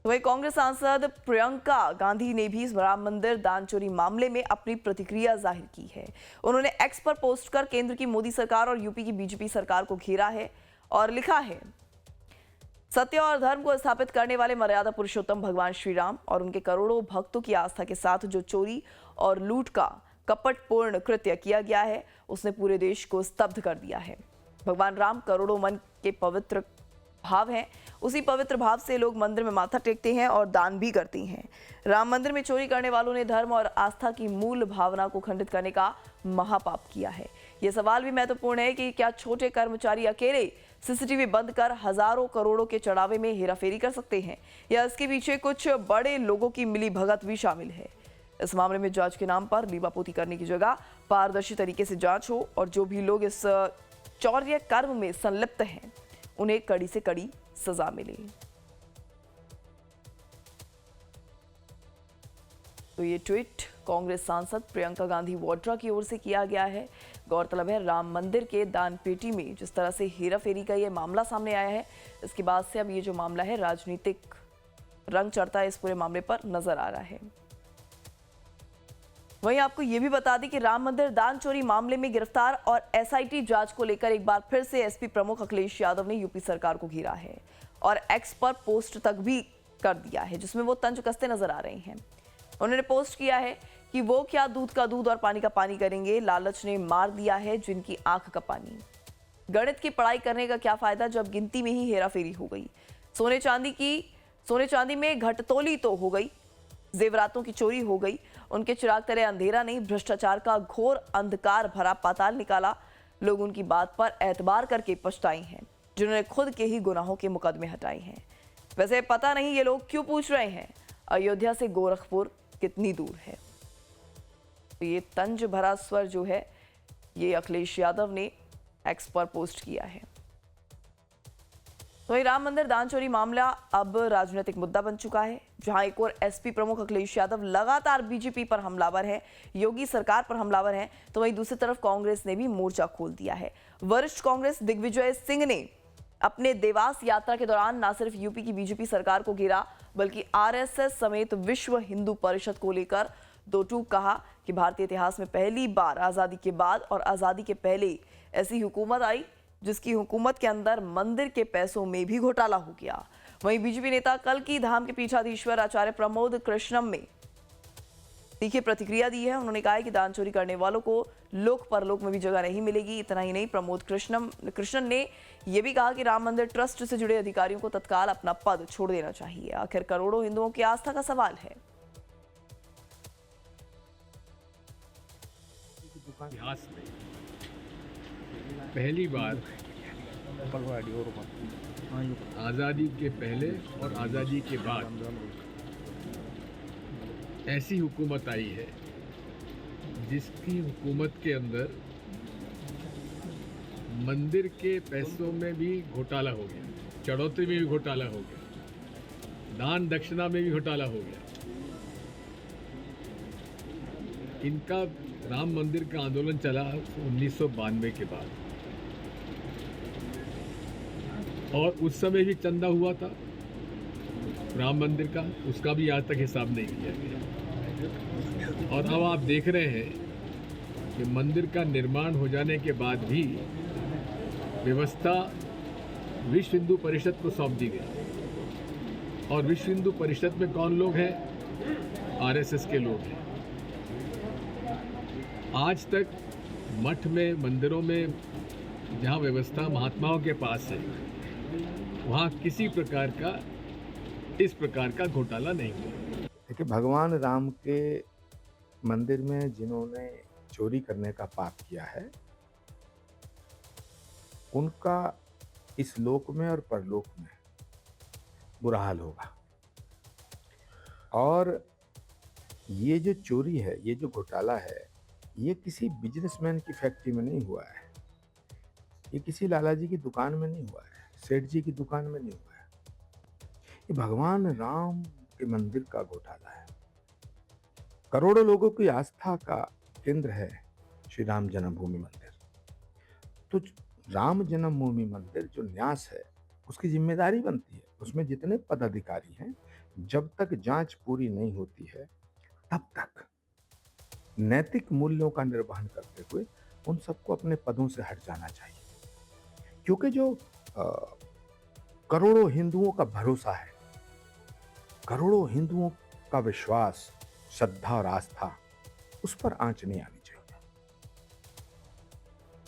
तो वही कांग्रेस सांसद प्रियंका गांधी ने भी इस राम मंदिर दान चोरी मामले में अपनी प्रतिक्रिया जाहिर की है। उन्होंने एक्स पर पोस्ट कर केंद्र की मोदी सरकार और यूपी की बीजेपी सरकार को घेरा है और लिखा है, सत्य और धर्म को स्थापित करने वाले मर्यादा पुरुषोत्तम भगवान श्री राम और उनके करोड़ों भक्तों की आस्था के साथ जो चोरी और लूट का कपटपूर्ण कृत्य किया गया है, उसने पूरे देश को स्तब्ध कर दिया है। भगवान राम करोड़ों मन के पवित्र भाव हैं, उसी पवित्र भाव से लोग मंदिर में माथा टेकते हैं और दान भी करते हैं। राम मंदिर में चोरी करने वालों ने धर्म और आस्था की मूल भावना को खंडित करने का महापाप किया है। यह सवाल भी महत्वपूर्ण है कि क्या छोटे कर्मचारी अकेले सीसीटीवी बंद कर हजारों करोड़ों के चढ़ावे में हेराफेरी कर सकते हैं, या इसके पीछे कुछ बड़े लोगों की मिली भगत भी शामिल है। इस मामले में जांच के नाम पर लीबापोती करने की जगह पारदर्शी तरीके से जांच हो और जो भी लोग इस चौर्य कर्म में संलिप्त हैं उन्हें कड़ी से कड़ी सजा मिले। तो ये ट्वीट कांग्रेस सांसद प्रियंका गांधी वाड्रा की ओर से किया गया है। गौरतलब है, राम मंदिर के दान पेटी में जिस तरह से हेराफेरी का ये मामला सामने आया है, इसके बाद से अब ये जो मामला है राजनीतिक रंग चढ़ता है इस पूरे मामले पर नजर आ रहा है। वहीं आपको यह भी बता दें कि राम मंदिर दान चोरी मामले में गिरफ्तार और एसआईटी जांच को लेकर एक बार फिर से एसपी प्रमुख अखिलेश यादव ने यूपी सरकार को घेरा है और एक्स पर पोस्ट तक भी कर दिया है, जिसमें वो तंज कसते नजर आ रहे हैं। उन्होंने पोस्ट किया है कि वो क्या दूध का दूध और पानी का पानी करेंगे, लालच ने मार दिया है जिनकी आंख का पानी। गणित की पढ़ाई करने का क्या फायदा जब गिनती में ही हेराफेरी हो गई। सोने चांदी में घटतोली तो हो गई, जेवरातों की चोरी हो गई, उनके चिराग तले अंधेरा नहीं, भ्रष्टाचार का घोर अंधकार भरा पाताल निकाला। लोग उनकी बात पर एतबार करके पछताए हैं, जिन्होंने खुद के ही गुनाहों के मुकदमे हटाए हैं। वैसे पता नहीं ये लोग क्यों पूछ रहे हैं अयोध्या से गोरखपुर कितनी दूर है। तो ये तंज भरा स्वर जो है ये अखिलेश यादव ने एक्स पर पोस्ट किया है। तो राम मंदिर दान चोरी मामला अब राजनीतिक मुद्दा बन चुका है, जहां एक और एसपी प्रमुख अखिलेश यादव लगातार बीजेपी पर हमलावर है, योगी सरकार पर हमलावर है, तो वहीं दूसरी तरफ कांग्रेस ने भी मोर्चा खोल दिया है। वरिष्ठ कांग्रेस दिग्विजय सिंह ने अपने देवास यात्रा के दौरान न सिर्फ यूपी की बीजेपी सरकार को घेरा, बल्कि आरएसएस समेत विश्व हिंदू परिषद को लेकर दो टूक कहा कि भारतीय इतिहास में पहली बार आजादी के बाद और आजादी के पहले ऐसी हुकूमत आई जिसकी हुकूमत के अंदर मंदिर के पैसों में भी घोटाला हो गया। वहीं बीजेपी नेता कल की धाम के पीठाधीश्वर आचार्य प्रमोद कृष्णम ने तीखी प्रतिक्रिया दी है। उन्होंने कहा है कि दान चोरी करने वालों को लोक परलोक में भी जगह नहीं मिलेगी। इतना ही नहीं, प्रमोद कृष्णन ने यह भी कहा कि राम मंदिर ट्रस्ट से जुड़े अधिकारियों को तत्काल अपना पद छोड़ देना चाहिए। आखिर करोड़ों हिंदुओं की आस्था का सवाल है। इतिहास में पहली बार आज़ादी के पहले और आज़ादी के बाद ऐसी हुकूमत आई है जिसकी हुकूमत के अंदर मंदिर के पैसों में भी घोटाला हो गया, चढ़ौती में भी घोटाला हो गया, दान दक्षिणा में भी घोटाला हो गया। इनका राम मंदिर का आंदोलन चला 1992 के बाद, और उस समय भी चंदा हुआ था राम मंदिर का, उसका भी आज तक हिसाब नहीं किया गया। और अब आप देख रहे हैं कि मंदिर का निर्माण हो जाने के बाद भी व्यवस्था विश्व हिंदू परिषद को सौंप दी गई, और विश्व हिंदू परिषद में कौन लोग हैं? आरएसएस के लोग हैं। आज तक मठ में, मंदिरों में जहाँ व्यवस्था महात्माओं के पास है, वहाँ किसी प्रकार का इस प्रकार का घोटाला नहीं हुआ। देखिए, भगवान राम के मंदिर में जिन्होंने चोरी करने का पाप किया है, उनका इस लोक में और परलोक में बुरा हाल होगा। और ये जो चोरी है, ये जो घोटाला है, ये किसी बिजनेसमैन की फैक्ट्री में नहीं हुआ है, ये किसी लाला जी की दुकान में नहीं हुआ है, सेठ जी की दुकान में नहीं हुआ है। ये भगवान राम के मंदिर का घोटाला है। करोड़ों लोगों की आस्था का केंद्र है श्री राम जन्मभूमि मंदिर। तो राम जन्मभूमि मंदिर जो न्यास है, उसकी जिम्मेदारी बनती है, उसमें जितने पदाधिकारी हैं जब तक जांच पूरी नहीं होती है तब तक नैतिक मूल्यों का निर्वहन करते हुए उन सबको अपने पदों से हट जाना चाहिए। क्योंकि जो अ, करोड़ों हिंदुओं का भरोसा है, करोड़ों हिंदुओं का विश्वास, श्रद्धा और आस्था, उस पर आंच नहीं आनी